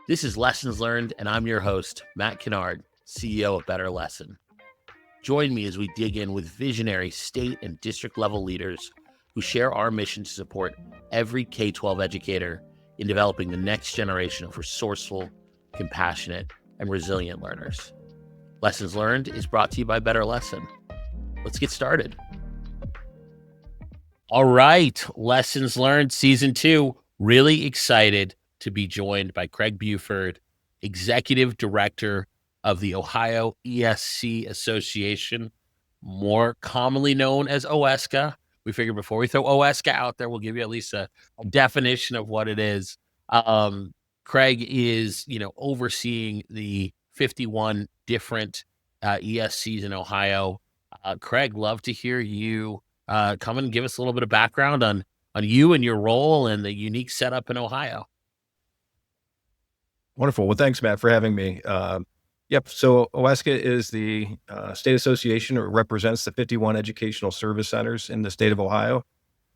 This is Lessons Learned, and I'm your host, Matt Kennard, CEO of Better Lesson. Join me as we dig in with visionary state and district level leaders who share our mission to support every K-12 educator in developing the next generation of resourceful, compassionate, and resilient learners. Lessons Learned is brought to you by Better Lesson. Let's get started. All right, Lessons Learned Season 2. Really excited to be joined by Craig Burford, Executive Director of the Ohio ESC Association, more commonly known as OESCA. We figured before we throw OESCA out there, we'll give you at least a definition of what it is. Craig is, overseeing the 51 different ESCs in Ohio. Craig, love to hear you come and give us a little bit of background on you and your role and the unique setup in Ohio. Wonderful. Well, thanks, Matt, for having me. So OESCA is the state association. It represents the 51 educational service centers in the state of Ohio.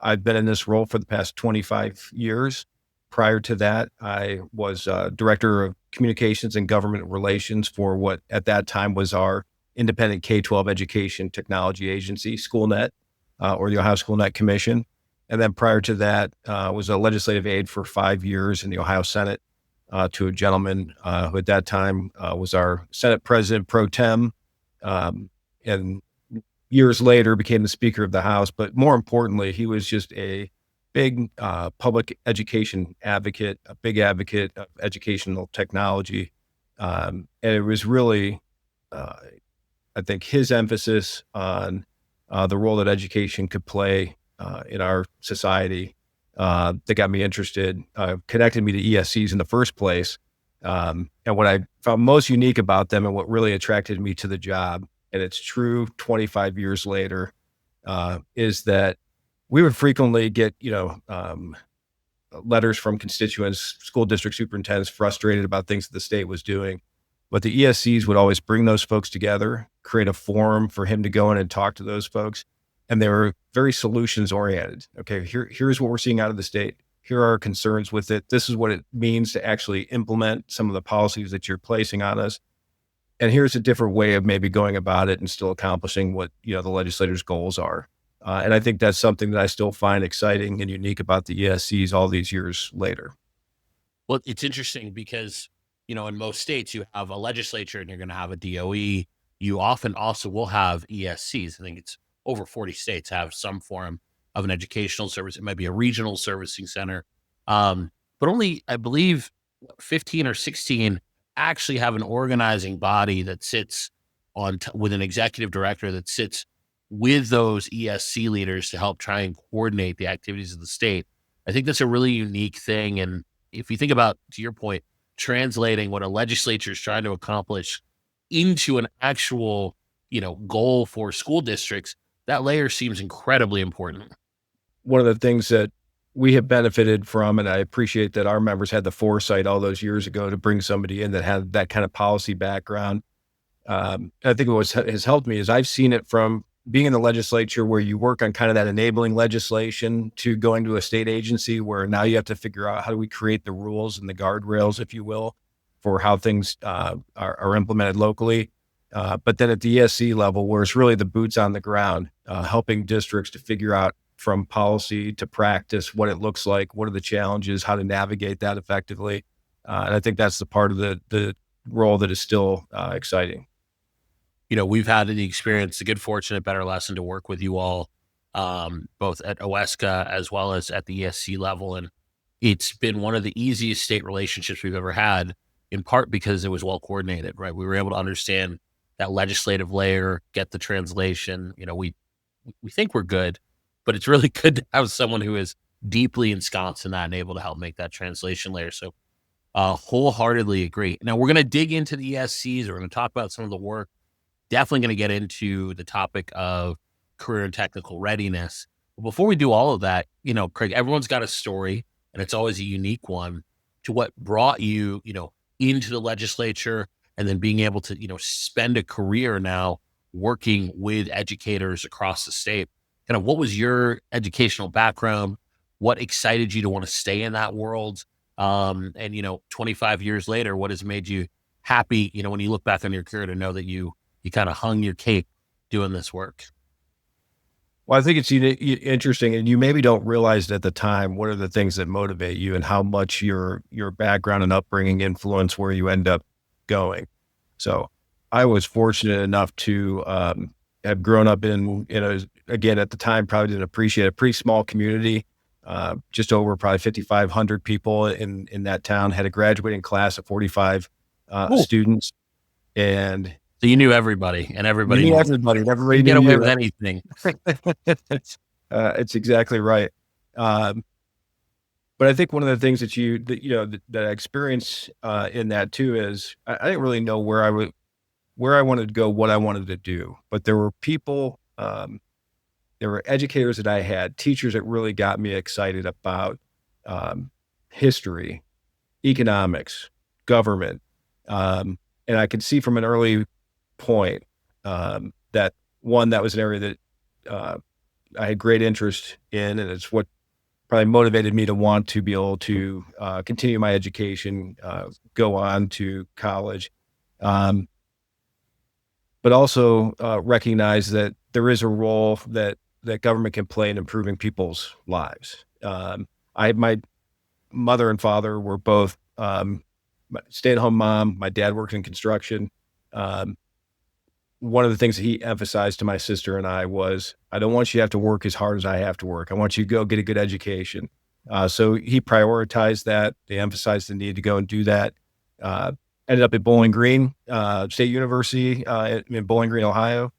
I've been in this role for the past 25 years. Prior to that, I was Director of Communications and Government Relations for what at that time was our independent K-12 education technology agency, SchoolNet, or the Ohio SchoolNet Commission. And then prior to that, was a legislative aide for 5 years in the Ohio Senate to a gentleman who at that time was our Senate President pro tem, and years later became the Speaker of the House. But more importantly, he was just a big public education advocate, a big advocate of educational technology. And it was really, I think, his emphasis on the role that education could play in our society that got me interested, connected me to ESCs in the first place. And what I found most unique about them and what really attracted me to the job, and it's true 25 years later, is that we would frequently get, letters from constituents, school district superintendents frustrated about things that the state was doing. But the ESCs would always bring those folks together, create a forum for him to go in and talk to those folks. And they were very solutions oriented. Okay, here's what we're seeing out of the state. Here are our concerns with it. This is what it means to actually implement some of the policies that you're placing on us. And here's a different way of maybe going about it and still accomplishing what the legislators' goals are. And I think that's something that I still find exciting and unique about the ESCs all these years later. Well, it's interesting because, in most states you have a legislature and you're going to have a DOE. You often also will have ESCs. I think it's over 40 states have some form of an educational service. It might be a regional servicing center. But only, I believe, 15 or 16 actually have an organizing body that sits with an executive director that sits with those ESC leaders to help try and coordinate the activities of the state. I think that's a really unique thing. And if you think about, to your point, translating what a legislature is trying to accomplish into an actual, goal for school districts, that layer seems incredibly important. One of the things that we have benefited from, and I appreciate that our members had the foresight all those years ago to bring somebody in that had that kind of policy background. I think what has helped me is I've seen it from being in the legislature where you work on kind of that enabling legislation to going to a state agency where now you have to figure out how do we create the rules and the guardrails, if you will, for how things are implemented locally. But then at the ESC level, where it's really the boots on the ground, helping districts to figure out from policy to practice what it looks like, what are the challenges, how to navigate that effectively. And I think that's the part of the role that is still exciting. We've had the good fortune at Better Lesson to work with you all, both at OESCA as well as at the ESC level. And it's been one of the easiest state relationships we've ever had, in part because it was well coordinated, right? We were able to understand that legislative layer, get the translation. We think we're good, but it's really good to have someone who is deeply ensconced in that and able to help make that translation layer. So wholeheartedly agree. Now we're going to dig into the ESCs. We're going to talk about some of the work. Definitely going to get into the topic of career and technical readiness. But before we do all of that, Craig, everyone's got a story, and it's always a unique one to what brought you, into the legislature, and then being able to, spend a career now working with educators across the state. Kind of what was your educational background? What excited you to want to stay in that world? And 25 years later, what has made you happy, when you look back on your career to know that you kind of hung your cape doing this work? Well, I think it's interesting, and you maybe don't realize at the time what are the things that motivate you and how much your background and upbringing influence where you end up going. So, I was fortunate enough to have grown up in a, again, at the time probably didn't appreciate, a pretty small community, just over probably 5,500 people in that town. Had a graduating class of 45 Ooh. students, and So you knew everybody, and you everybody knew knew everybody. And you everybody can get knew away with you. anything. It's exactly right. Um, but I think one of the things that I experienced in that too is I didn't really know where I wanted to go, what I wanted to do. But there were people, there were educators that I had, teachers that really got me excited about um, history, economics, government, and I could see from an early point that one, that was an area that uh, I had great interest in, and it's what probably motivated me to want to be able to continue my education, go on to college, um, but also recognize that there is a role that government can play in improving people's lives. My mother and father were both stay-at-home mom. My dad worked in construction. Um, One of the things that he emphasized to my sister and I was, I don't want you to have to work as hard as I have to work. I want you to go get a good education. So he prioritized that. They emphasized the need to go and do that. Uh, Ended up at Bowling Green State University in Bowling Green, Ohio.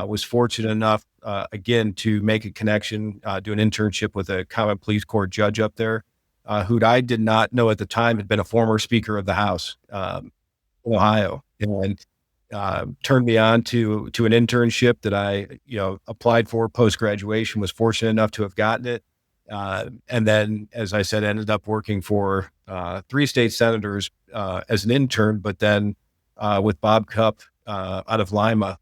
Was fortunate enough, again, to make a connection, do an internship with a common pleas court judge up there, who I did not know at the time had been a former Speaker of the House in Ohio. And turned me on to an internship that I, applied for post graduation. Was fortunate enough to have gotten it, and then, as I said, ended up working for three state senators as an intern. But then with Bob Cupp out of Lima,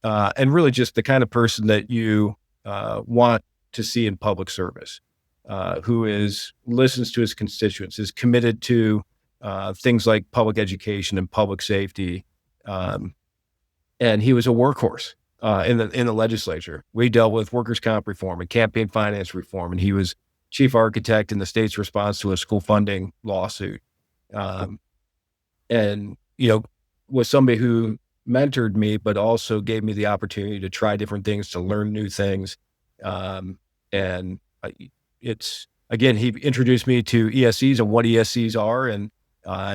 and really just the kind of person that you want to see in public service, who is listens to his constituents, is committed to things like public education and public safety. Um, and he was a workhorse in the legislature. We dealt with workers' comp reform and campaign finance reform, and he was chief architect in the state's response to a school funding lawsuit. Um, and was somebody who mentored me, but also gave me the opportunity to try different things, to learn new things. And it's again, he introduced me to ESCs and what ESCs are, and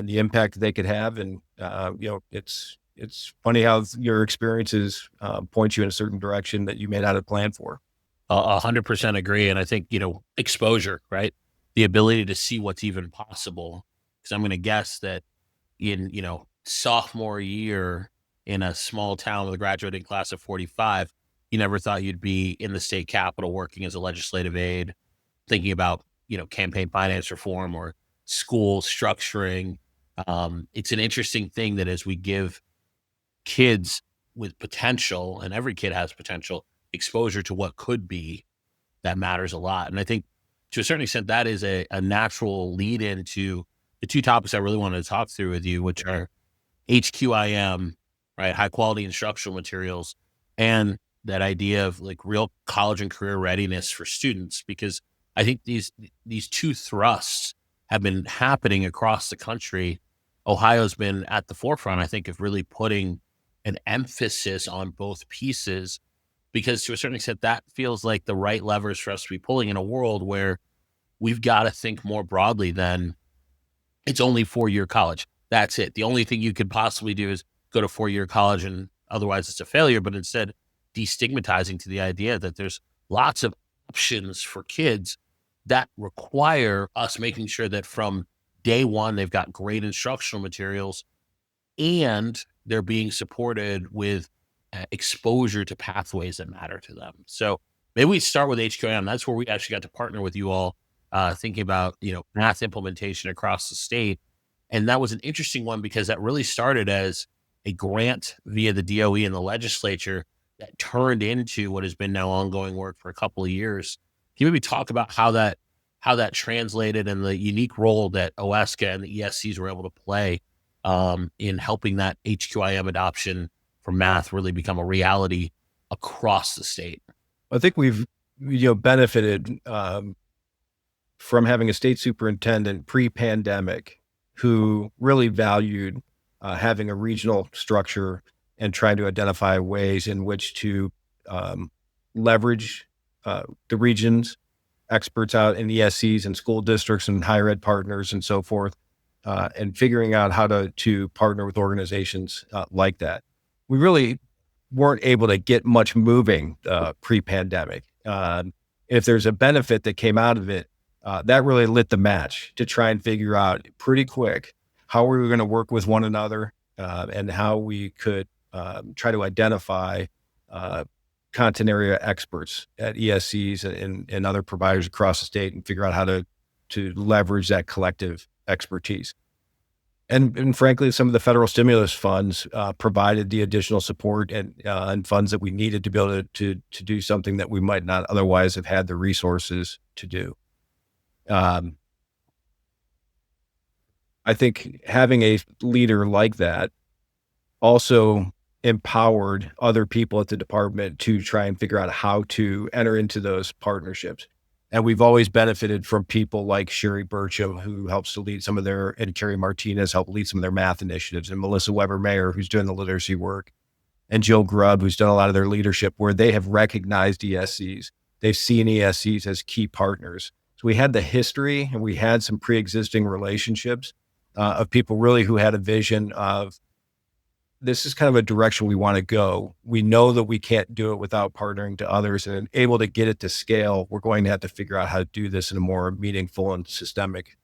the impact that they could have. And it's funny how your experiences point you in a certain direction that you may not have planned for. 100% agree. And I think, exposure, right? The ability to see what's even possible. Because I'm going to guess that in, sophomore year in a small town with a graduating class of 45, you never thought you'd be in the state capitol working as a legislative aide, thinking about, campaign finance reform or school structuring. It's an interesting thing that as we give kids with potential, and every kid has potential, exposure to what could be, that matters a lot. And I think to a certain extent, that is a natural lead into the two topics I really wanted to talk through with you, which are HQIM, right? High quality instructional materials, and that idea of like real college and career readiness for students, because I think these two thrusts have been happening across the country. Ohio's been at the forefront, I think, of really putting an emphasis on both pieces, because to a certain extent, that feels like the right levers for us to be pulling in a world where we've got to think more broadly than it's only 4-year college. That's it. The only thing you could possibly do is go to 4-year college, and otherwise it's a failure. But instead, destigmatizing to the idea that there's lots of options for kids that require us making sure that from day one, they've got great instructional materials and they're being supported with exposure to pathways that matter to them. So maybe we start with HQM. That's where we actually got to partner with you all, thinking about math implementation across the state, and that was an interesting one because that really started as a grant via the DOE and the legislature that turned into what has been now ongoing work for a couple of years. Can you maybe talk about how that how that translated and the unique role that OESCA and the ESCs were able to play in helping that HQIM adoption for math really become a reality across the state. I think we've benefited from having a state superintendent pre-pandemic who really valued having a regional structure and trying to identify ways in which to leverage the region's experts out in ESCs and school districts and higher ed partners and so forth, and figuring out how to partner with organizations like that. We really weren't able to get much moving pre-pandemic. If there's a benefit that came out of it, that really lit the match to try and figure out pretty quick how we were going to work with one another and how we could try to identify content area experts at ESCs and other providers across the state and figure out how to leverage that collective expertise. And frankly, some of the federal stimulus funds provided the additional support and funds that we needed to be able to do something that we might not otherwise have had the resources to do. I think having a leader like that also empowered other people at the department to try and figure out how to enter into those partnerships. And we've always benefited from people like Sherry Burcham, who helps to lead some of their, and Carrie Martinez helped lead some of their math initiatives, and Melissa Weber-Mayer, who's doing the literacy work, and Jill Grubb, who's done a lot of their leadership, where they have recognized ESCs. They've seen ESCs as key partners. So we had the history and we had some pre-existing relationships of people really who had a vision of, this is kind of a direction we want to go. We know that we can't do it without partnering to others, and able to get it to scale, we're going to have to figure out how to do this in a more meaningful and systemic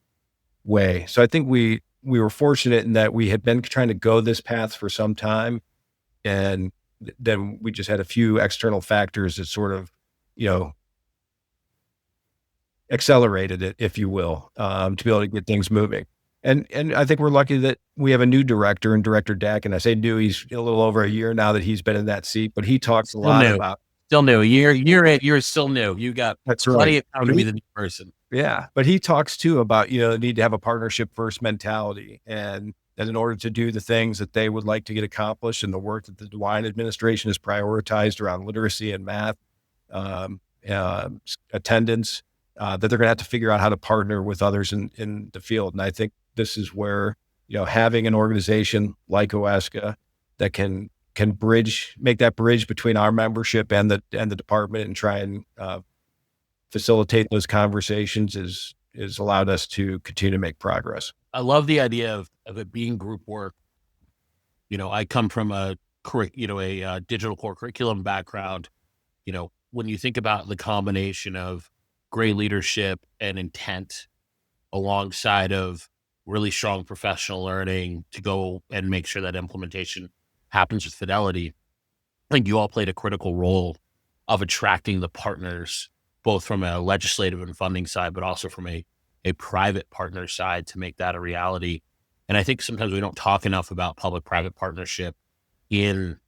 way. So I think we were fortunate in that we had been trying to go this path for some time, and then we just had a few external factors that sort of, accelerated it, if you will, to be able to get things moving. And I think we're lucky that we have a new director and Director Dack. And I say new, he's a little over a year now that he's been in that seat, but he talks a lot about. Still new. You're still new. You got plenty of time to be the new person. Yeah. But he talks too about, the need to have a partnership first mentality. And in order to do the things that they would like to get accomplished and the work that the DeWine administration has prioritized around literacy and math, attendance, that they're going to have to figure out how to partner with others in the field. And I think this is where, having an organization like OESCA that can make that bridge between our membership and the department and try and facilitate those conversations is allowed us to continue to make progress. I love the idea of it being group work. I come from a digital core curriculum background. When you think about the combination of great leadership and intent alongside of really strong professional learning to go and make sure that implementation happens with fidelity, I think you all played a critical role of attracting the partners, both from a legislative and funding side, but also from a private partner side to make that a reality. And I think sometimes we don't talk enough about public-private partnership in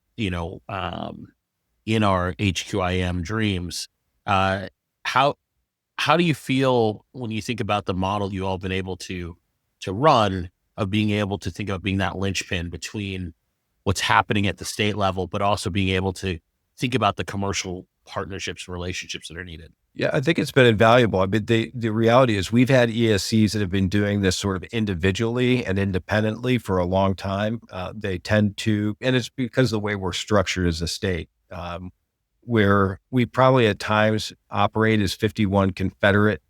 our HQIM dreams. How do you feel when you think about the model you all been able to run, of being able to think of being that linchpin between what's happening at the state level, but also being able to think about the commercial partnerships and relationships that are needed? Yeah, I think it's been invaluable. I mean, the reality is we've had ESCs that have been doing this sort of individually and independently for a long time. They tend to, and it's because of the way we're structured as a state, where we probably at times operate as 51 Confederate,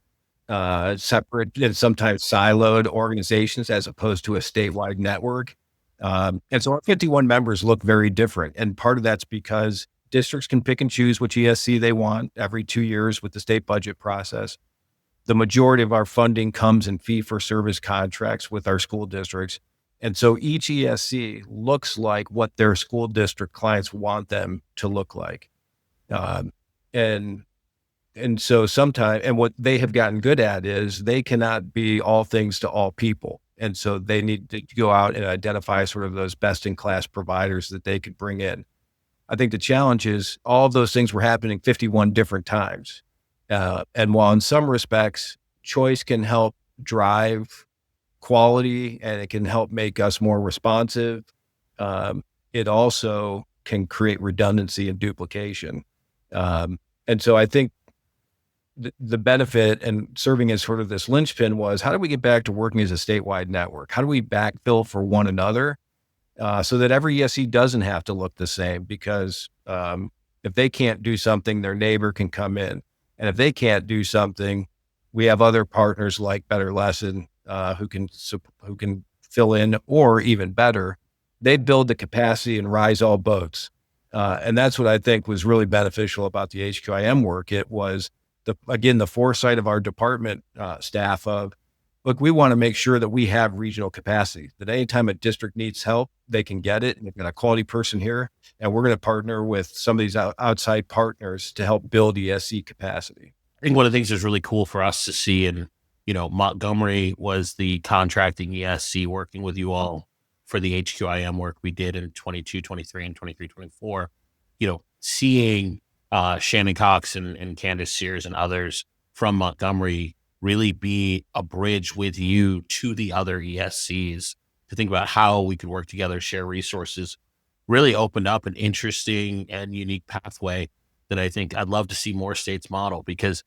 separate and sometimes siloed organizations as opposed to a statewide network. And so our 51 members look very different. And part of that's because districts can pick and choose which ESC they want every 2 years with the state budget process. The majority of our funding comes in fee-for-service contracts with our school districts. And so each ESC looks like what their school district clients want them to look like. And so sometimes, and what they have gotten good at is they cannot be all things to all people. And so they need to go out and identify sort of those best in class providers that they could bring in. I think the challenge is all of those things were happening 51 different times. And while in some respects, choice can help drive quality, and it can help make us more responsive. It also can create redundancy and duplication. And so I think the benefit and serving as sort of this linchpin was, how do we get back to working as a statewide network? How do we backfill for one another, so that every ESC doesn't have to look the same? Because if they can't do something, their neighbor can come in. And if they can't do something, we have other partners like Better Lesson, who can fill in, or even better, they build the capacity and rise all boats. And that's what I think was really beneficial about the HQIM work. It was the foresight of our department staff of, look, we want to make sure that we have regional capacity, that anytime a district needs help, they can get it. And we've got a quality person here, and we're going to partner with some of these outside partners to help build ESC capacity. I think one of the things that's really cool for us to see, and Montgomery was the contracting ESC working with you all for the HQIM work we did in 22, 23, and 23, 24. Seeing Shannon Cox and Candace Sears and others from Montgomery really be a bridge with you to the other ESCs to think about how we could work together, share resources, really opened up an interesting and unique pathway that I think I'd love to see more states model, because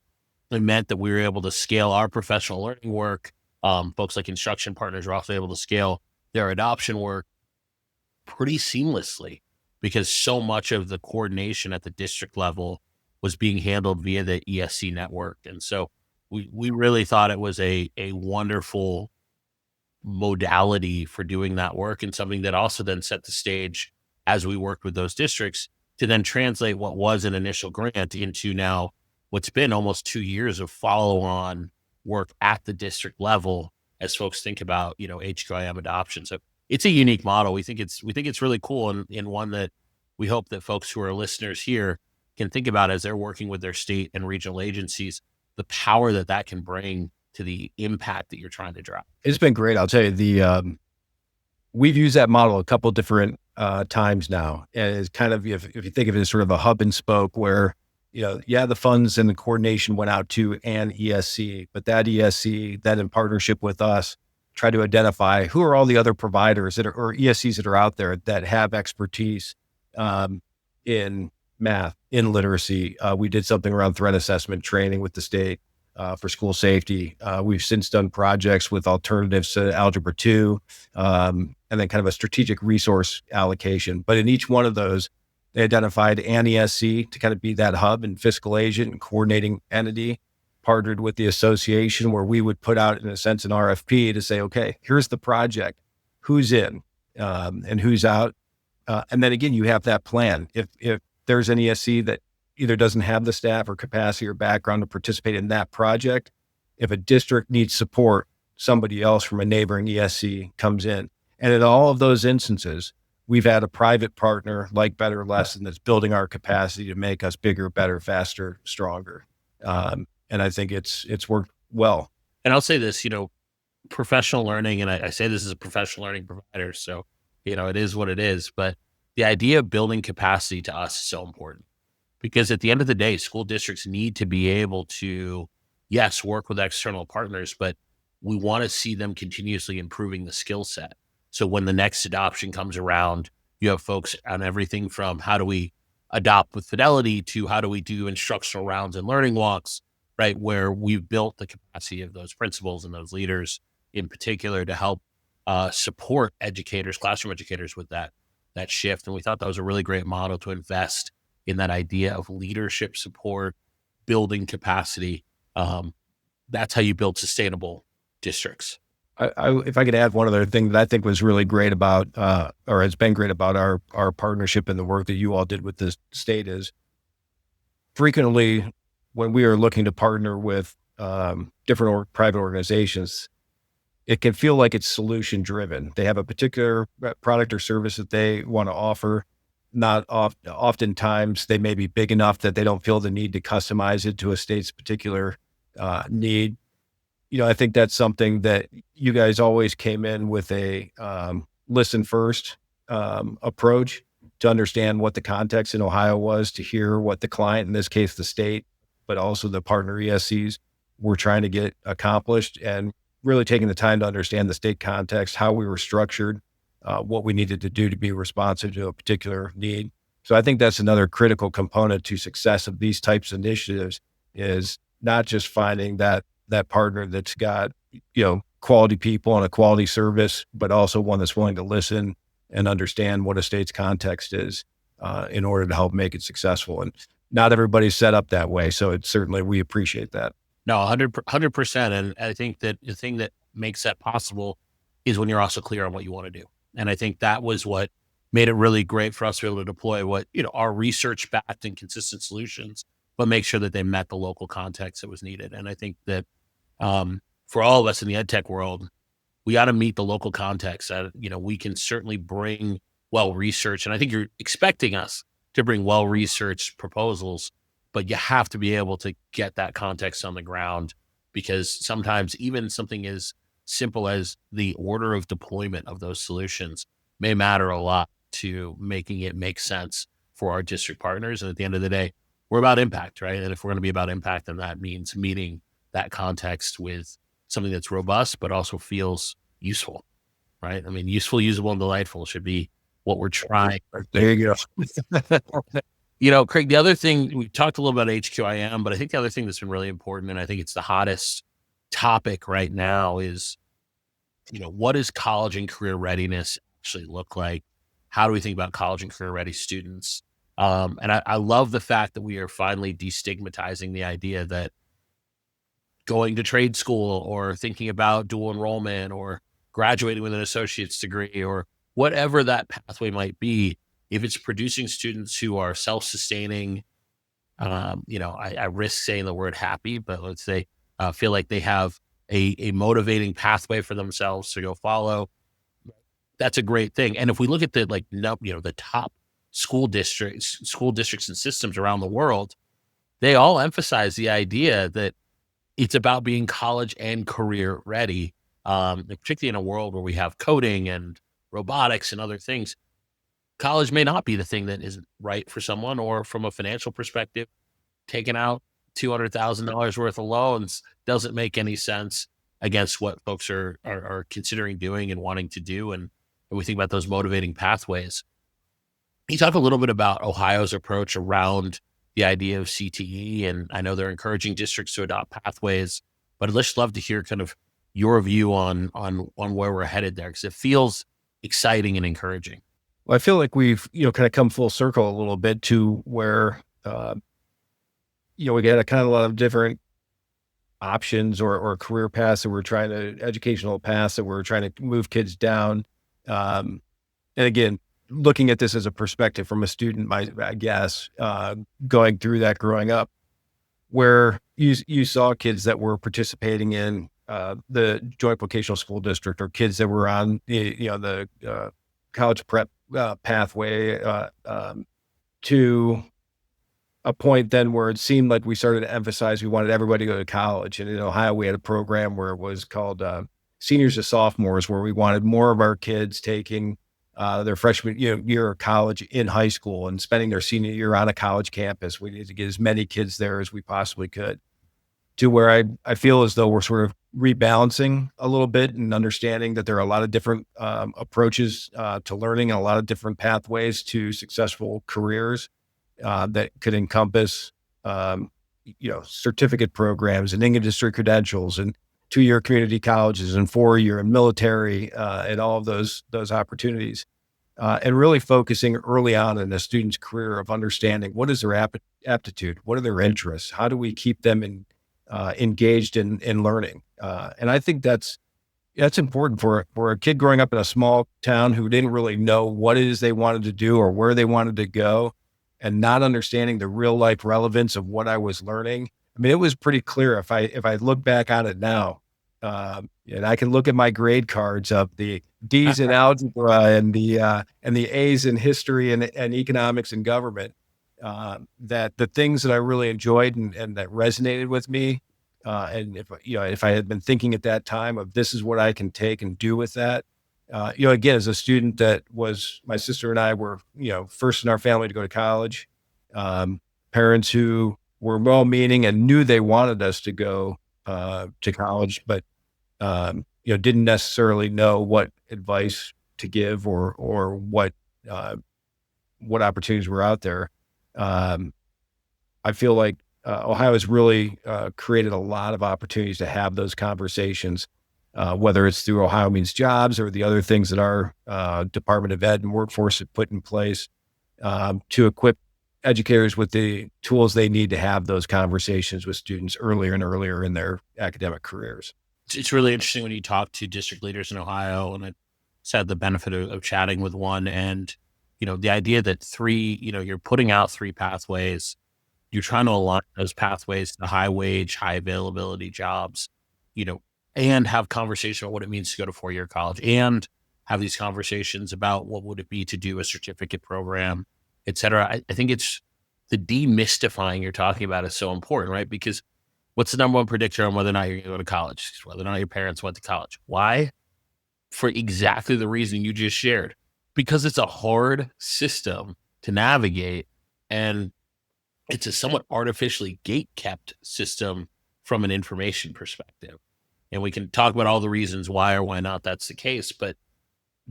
it meant that we were able to scale our professional learning work. Folks like Instruction Partners are also able to scale their adoption work pretty seamlessly, because so much of the coordination at the district level was being handled via the ESC network. And so we really thought it was a wonderful modality for doing that work, and something that also then set the stage as we worked with those districts to then translate what was an initial grant into now what's been almost 2 years of follow-on work at the district level as folks think about, HQIM adoption. So it's a unique model. We think it's really cool, and one that we hope that folks who are listeners here can think about as they're working with their state and regional agencies, the power that can bring to the impact that you're trying to drive. It's been great. I'll tell you, we've used that model a couple different times now. And it's kind of, if you think of it as sort of a hub and spoke where, the funds and the coordination went out to an ESC, but that ESC then in partnership with us try to identify who are all the other providers or ESCs that are out there that have expertise in math, in literacy. We did something around threat assessment training with the state for school safety. We've since done projects with alternatives to Algebra 2, and then kind of a strategic resource allocation. But in each one of those, they identified an ESC to kind of be that hub and fiscal agent and coordinating entity, partnered with the association, where we would put out, in a sense, an RFP to say, okay, here's the project, who's in and who's out. And then again, you have that plan. If there's an ESC that either doesn't have the staff or capacity or background to participate in that project, if a district needs support, somebody else from a neighboring ESC comes in. And in all of those instances, we've had a private partner like Better Lesson that's building our capacity to make us bigger, better, faster, stronger. And I think it's worked well. And I'll say this, professional learning, and I say this as a professional learning provider, so, it is what it is, but the idea of building capacity to us is so important, because at the end of the day, school districts need to be able to, yes, work with external partners, but we want to see them continuously improving the skill set. So when the next adoption comes around, you have folks on everything from how do we adopt with fidelity to how do we do instructional rounds and learning walks, right? Where we've built the capacity of those principals and those leaders in particular to help support educators, classroom educators with that shift. And we thought that was a really great model to invest in that idea of leadership support, building capacity. That's how you build sustainable districts. If I could add one other thing that I think was really great about, or has been great about our partnership and the work that you all did with the state, is frequently when we are looking to partner with different private organizations, it can feel like it's solution driven. They have a particular product or service that they want to offer. Oftentimes they may be big enough that they don't feel the need to customize it to a state's particular need. I think that's something that you guys always came in with a listen first approach to understand what the context in Ohio was, to hear what the client, in this case, the state, but also the partner ESCs we're trying to get accomplished, and really taking the time to understand the state context, how we were structured, what we needed to do to be responsive to a particular need. So I think that's another critical component to success of these types of initiatives, is not just finding that partner that's got, quality people and a quality service, but also one that's willing to listen and understand what a state's context is, in order to help make it successful. And not everybody's set up that way. So it's certainly, we appreciate that. No, 100%. And I think that the thing that makes that possible is when you're also clear on what you want to do. And I think that was what made it really great for us to be able to deploy what, our research backed and consistent solutions, but make sure that they met the local context that was needed. And I think that, for all of us in the ed tech world, we got to meet the local context that, we can certainly bring well-researched. And I think you're expecting us to bring well-researched proposals, but you have to be able to get that context on the ground, because sometimes even something as simple as the order of deployment of those solutions may matter a lot to making it make sense for our district partners. And at the end of the day, we're about impact, right? And if we're going to be about impact, then that means meeting that context with something that's robust, but also feels useful, right? I mean, useful, usable, and delightful should be what we're trying. There you go. Craig, the other thing, we talked a little about HQIM, but I think the other thing that's been really important, and I think it's the hottest topic right now, is, what does college and career readiness actually look like? How do we think about college and career ready students? And I love the fact that we are finally destigmatizing the idea that going to trade school or thinking about dual enrollment or graduating with an associate's degree or whatever that pathway might be, if it's producing students who are self-sustaining, I risk saying the word happy, but let's say feel like they have a motivating pathway for themselves to go follow, that's a great thing. And if we look at the top school districts and systems around the world, they all emphasize the idea that it's about being college and career ready, particularly in a world where we have coding and robotics and other things. College may not be the thing that isn't right for someone, or from a financial perspective, taking out $200,000 worth of loans doesn't make any sense against what folks are considering doing and wanting to do. And we think about those motivating pathways. Can you talk a little bit about Ohio's approach around the idea of CTE? And I know they're encouraging districts to adopt pathways, but I'd just love to hear kind of your view on where we're headed there, because it feels exciting and encouraging. Well, I feel like we've, kind of come full circle a little bit to where, we got a kind of a lot of different options or career paths that we're trying to, educational paths that we're trying to move kids down. And again, looking at this as a perspective from a student, I guess, going through that growing up, where you saw kids that were participating in the joint vocational school district, or kids that were on the college prep pathway, to a point then where it seemed like we started to emphasize we wanted everybody to go to college. And in Ohio, we had a program where it was called seniors to sophomores, where we wanted more of our kids taking their freshman year of college in high school and spending their senior year on a college campus. We needed to get as many kids there as we possibly could, to where I feel as though we're sort of rebalancing a little bit and understanding that there are a lot of different approaches to learning, and a lot of different pathways to successful careers that could encompass, certificate programs and industry credentials and 2-year community colleges and 4-year and military, and all of those opportunities, and really focusing early on in a student's career of understanding what is their aptitude, what are their interests, how do we keep them engaged in learning, and I think that's important for a kid growing up in a small town who didn't really know what it is they wanted to do or where they wanted to go, and not understanding the real life relevance of what I was learning. I mean, it was pretty clear if I look back on it now, and I can look at my grade cards of the D's in algebra and the A's in history and economics and government, that the things that I really enjoyed and that resonated with me, and if I had been thinking at that time of this is what I can take and do with that, again, as a student my sister and I were, first in our family to go to college, parents who were well-meaning and knew they wanted us to go, to college, but didn't necessarily know what advice to give or what opportunities were out there. Um, I feel like Ohio has really created a lot of opportunities to have those conversations, whether it's through Ohio Means Jobs or the other things that our Department of Ed and Workforce have put in place to equip educators with the tools they need to have those conversations with students earlier and earlier in their academic careers. It's really interesting when you talk to district leaders in Ohio, and I had the benefit of chatting with one, and the idea that three, you're putting out three pathways, you're trying to align those pathways to high wage, high availability jobs, you know, and have conversation about what it means to go to 4-year college, and have these conversations about what would it be to do a certificate program, et cetera. I think it's the demystifying you're talking about is so important, right? Because what's the number one predictor on whether or not you're going to go to college? It's whether or not your parents went to college. Why? For exactly the reason you just shared. Because it's a hard system to navigate, and it's a somewhat artificially gate kept system from an information perspective. And we can talk about all the reasons why or why not that's the case, but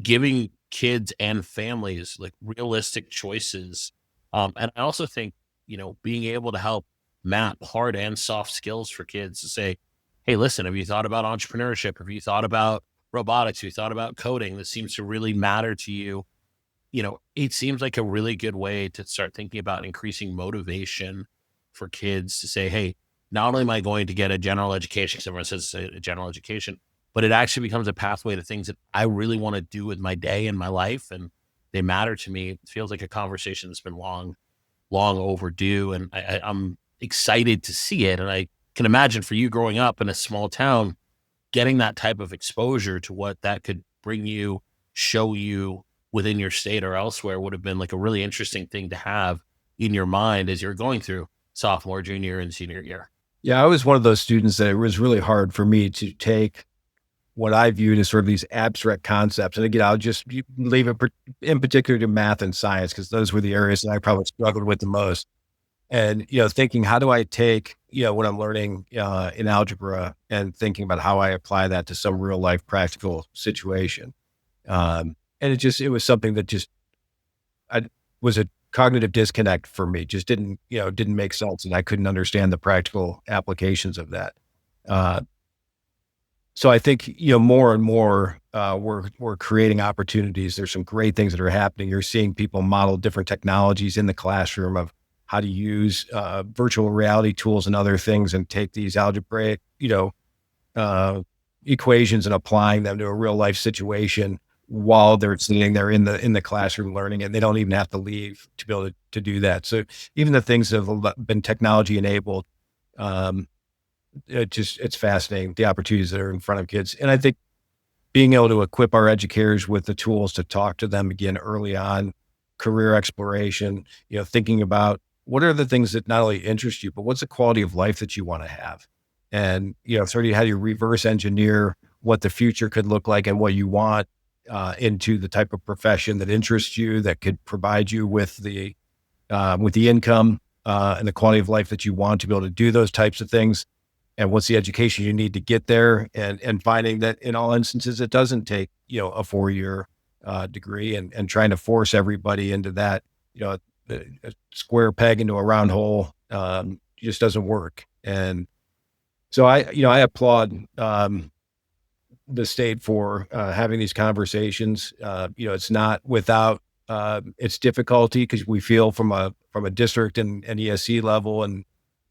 giving kids and families like realistic choices. And I also think, being able to help map hard and soft skills for kids to say, hey, listen, have you thought about entrepreneurship? Have you thought about robotics? Have you thought about coding? This seems to really matter to you. It seems like a really good way to start thinking about increasing motivation for kids to say, hey, not only am I going to get a general education, because everyone says a general education, but it actually becomes a pathway to things that I really want to do with my day and my life, and they matter to me. It feels like a conversation that's been long, long overdue, and I'm excited to see it. And I can imagine for you growing up in a small town, getting that type of exposure to what that could bring you, show you within your state or elsewhere would have been like a really interesting thing to have in your mind as you're going through sophomore, junior, and senior year. Yeah, I was one of those students that it was really hard for me to take what I viewed as sort of these abstract concepts. And again, I'll just leave it in particular to math and science, because those were the areas that I probably struggled with the most. And, thinking, how do I take, what I'm learning in algebra and thinking about how I apply that to some real life practical situation. And it was something that I was a cognitive disconnect for me, just didn't make sense. And I couldn't understand the practical applications of that. So I think, more and more, we're creating opportunities. There's some great things that are happening. You're seeing people model different technologies in the classroom of how to use virtual reality tools and other things and take these algebraic, equations and applying them to a real life situation while they're sitting there in the classroom learning, and they don't even have to leave to be able to do that. So even the things that have been technology enabled, it's fascinating, the opportunities that are in front of kids. And I think being able to equip our educators with the tools to talk to them again early on, career exploration, thinking about what are the things that not only interest you, but what's the quality of life that you want to have? And, sort of how do you reverse engineer what the future could look like and what you want into the type of profession that interests you, that could provide you with the income and the quality of life that you want to be able to do those types of things. And what's the education you need to get there, and finding that in all instances, it doesn't take, a 4-year degree, and trying to force everybody into that, a square peg into a round hole just doesn't work. And so I applaud the state for having these conversations. It's not without its difficulty, because we feel from a district and ESC level and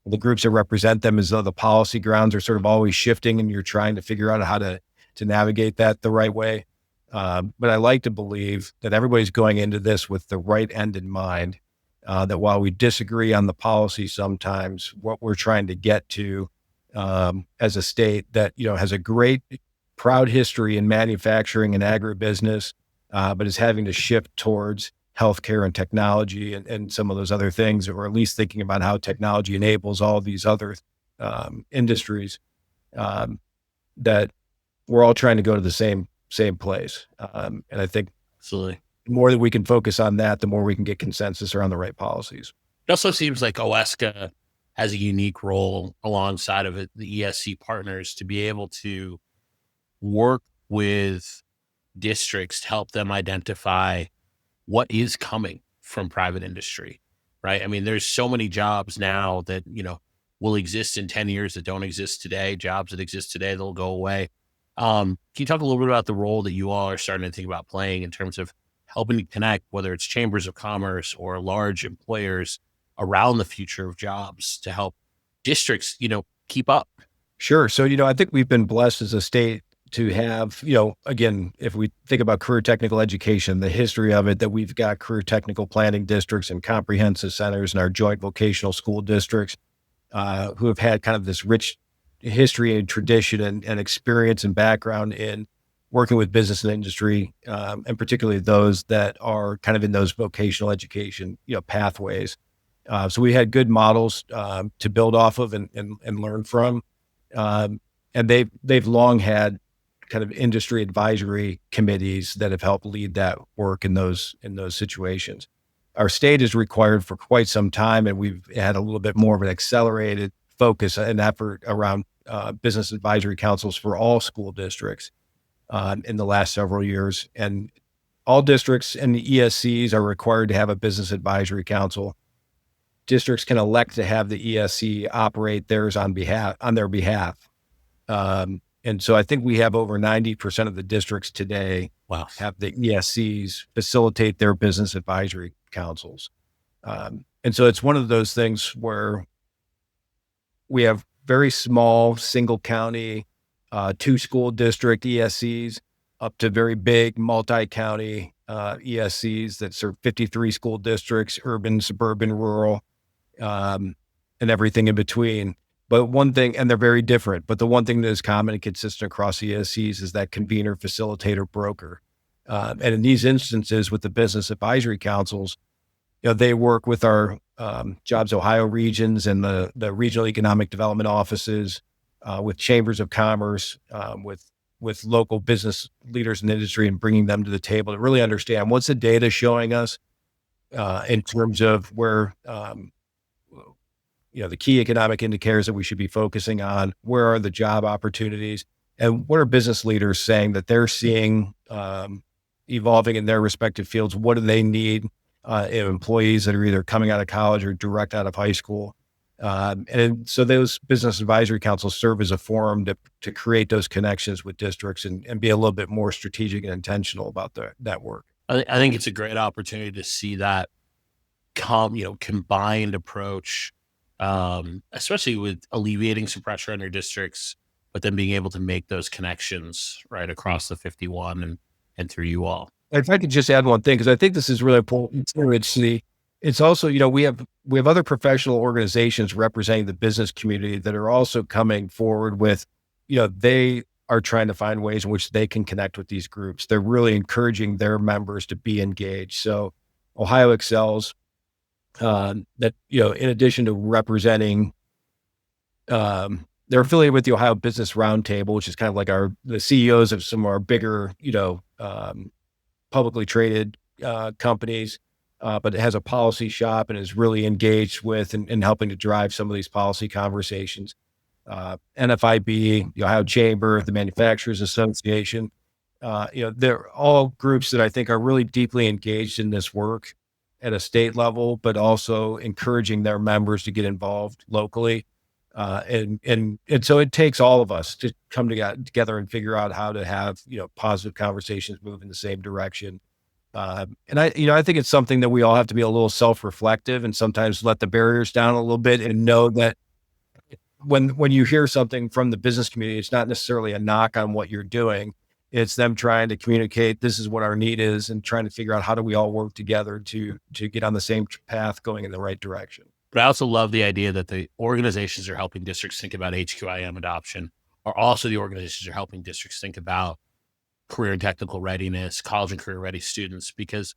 the groups that represent them, as though the policy grounds are sort of always shifting, and you're trying to figure out how to navigate that the right way. But I like to believe that everybody's going into this with the right end in mind. That while we disagree on the policy sometimes, what we're trying to get to as a state that has a great, proud history in manufacturing and agribusiness, but is having to shift towards healthcare and technology and some of those other things, or at least thinking about how technology enables all these other industries, that we're all trying to go to the same place. And I think Absolutely. the more that we can focus on that, the more we can get consensus around the right policies. It also seems like OESCA has a unique role alongside of it, the ESC partners, to be able to work with districts to help them identify what is coming from private industry, right? I mean, there's so many jobs now that, will exist in 10 years that don't exist today, jobs that exist today that'll go away. Can you talk a little bit about the role that you all are starting to think about playing in terms of helping to connect, whether it's chambers of commerce or large employers around the future of jobs to help districts, keep up? Sure. So, I think we've been blessed as a state to have, again, if we think about career technical education, the history of it, that we've got career technical planning districts and comprehensive centers and our joint vocational school districts who have had kind of this rich history and tradition and experience and background in working with business and industry, and particularly those that are kind of in those vocational education, pathways. So we had good models to build off of and learn from. And they've long had kind of industry advisory committees that have helped lead that work in those situations. Our state is required for quite some time, and we've had a little bit more of an accelerated focus and effort around business advisory councils for all school districts in the last several years. And all districts and the ESCs are required to have a business advisory council. Districts can elect to have the ESC operate theirs on their behalf. And so I think we have over 90% of the districts today Wow. have the ESCs facilitate their business advisory councils. And so it's one of those things where we have very small single county, 2 school district ESCs up to very big multi-county ESCs that serve 53 school districts, urban, suburban, rural, and everything in between. But one thing, and they're very different, but the one thing that is common and consistent across ESCs is that convener, facilitator, broker. And in these instances with the business advisory councils, they work with our Jobs Ohio regions and the regional economic development offices, with chambers of commerce, with local business leaders in industry, and bringing them to the table to really understand what's the data showing us in terms of where the key economic indicators that we should be focusing on, where are the job opportunities, and what are business leaders saying that they're seeing evolving in their respective fields. What do they need in employees that are either coming out of college or direct out of high school? And so those business advisory councils serve as a forum to create those connections with districts and be a little bit more strategic and intentional about that work. I think it's a great opportunity to see that combined approach, especially with alleviating some pressure on your districts, but then being able to make those connections right across the 51 and through you all. If I could just add one thing, because I think this is really important too. It's also, we have other professional organizations representing the business community that are also coming forward with, they are trying to find ways in which they can connect with these groups. They're really encouraging their members to be engaged. So Ohio excels that, in addition to representing, they're affiliated with the Ohio Business Roundtable, which is kind of like the CEOs of some of our bigger, publicly traded companies, but it has a policy shop and is really engaged with and helping to drive some of these policy conversations. NFIB, the Ohio Chamber, the Manufacturers Association, they're all groups that I think are really deeply engaged in this work at a state level, but also encouraging their members to get involved locally. And so it takes all of us to come together and figure out how to have, positive conversations move in the same direction. And I think it's something that we all have to be a little self-reflective and sometimes let the barriers down a little bit and know that when you hear something from the business community, it's not necessarily a knock on what you're doing. It's them trying to communicate, this is what our need is, and trying to figure out how do we all work together to get on the same path going in the right direction. But I also love the idea that the organizations are helping districts think about HQIM adoption are also the organizations are helping districts think about career and technical readiness, college and career ready students, because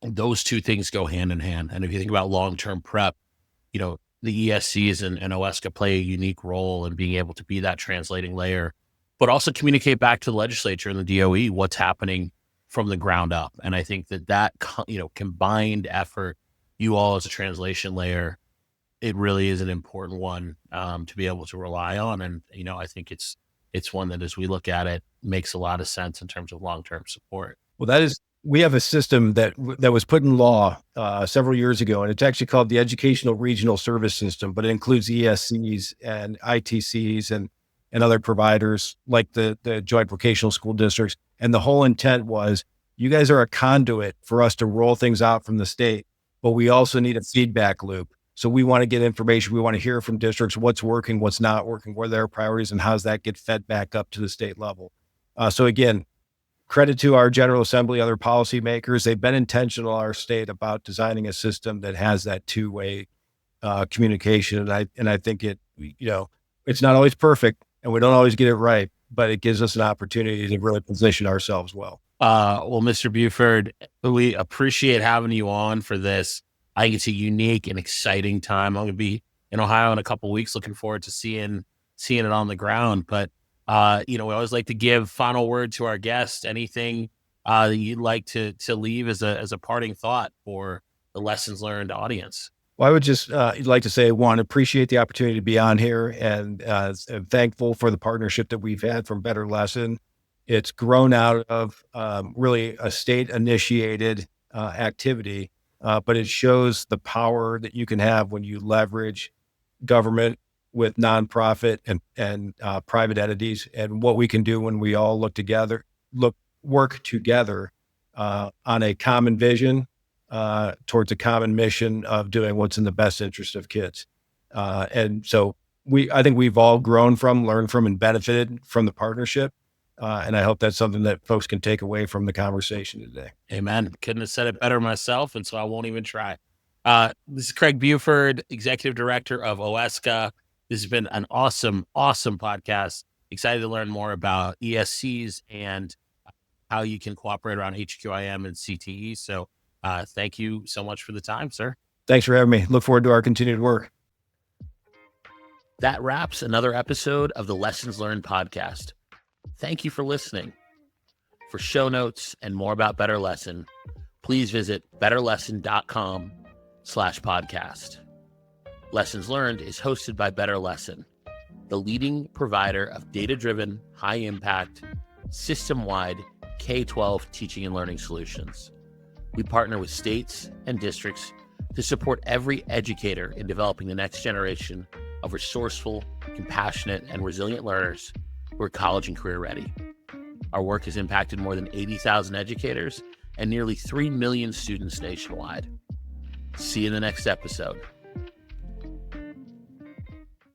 those two things go hand in hand. And if you think about long-term prep, the ESCs and OESCA play a unique role in being able to be that translating layer, but also communicate back to the legislature and the DOE what's happening from the ground up. And I think that combined effort, you all as a translation layer, it really is an important one to be able to rely on. And, I think it's one that, as we look at it, makes a lot of sense in terms of long-term support. Well, we have a system that was put in law several years ago, and it's actually called the Educational Regional Service System, but it includes ESCs and ITCs and other providers like the Joint Vocational School Districts. And the whole intent was, you guys are a conduit for us to roll things out from the state, but we also need a feedback loop. So we want to get information. We want to hear from districts, what's working, what's not working, what are their priorities, and how's that get fed back up to the state level. So again, credit to our General Assembly, other policymakers. They've been intentional in our state about designing a system that has that two-way communication. And I think it's not always perfect and we don't always get it right, but it gives us an opportunity to really position ourselves well. Well, Mr. Burford, we appreciate having you on for this. I think it's a unique and exciting time. I'm going to be in Ohio in a couple of weeks. Looking forward to seeing it on the ground. But we always like to give final word to our guests. Anything that you'd like to leave as a parting thought for the Lessons Learned audience? Well, I would just like to say, one, appreciate the opportunity to be on here, and I'm thankful for the partnership that we've had from Better Lesson. It's grown out of really a state-initiated activity, but it shows the power that you can have when you leverage government with nonprofit and private entities, and what we can do when we all work together on a common vision towards a common mission of doing what's in the best interest of kids. And so I think we've all learned from, and benefited from the partnership. And I hope that's something that folks can take away from the conversation today. Amen. Couldn't have said it better myself, and so I won't even try. This is Craig Burford, Executive Director of OESCA. This has been an awesome, awesome podcast. Excited to learn more about ESCs and how you can cooperate around HQIM and CTE. So thank you so much for the time, sir. Thanks for having me. Look forward to our continued work. That wraps another episode of the Lessons Learned podcast. Thank you for listening. For show notes and more about Better Lesson, please visit betterlesson.com/podcast. Lessons Learned is hosted by Better Lesson, the leading provider of data-driven, high-impact, system-wide K-12 teaching and learning solutions. We partner with states and districts to support every educator in developing the next generation of resourceful, compassionate, and resilient learners who are college and career ready. Our work has impacted more than 80,000 educators and nearly 3 million students nationwide. See you in the next episode.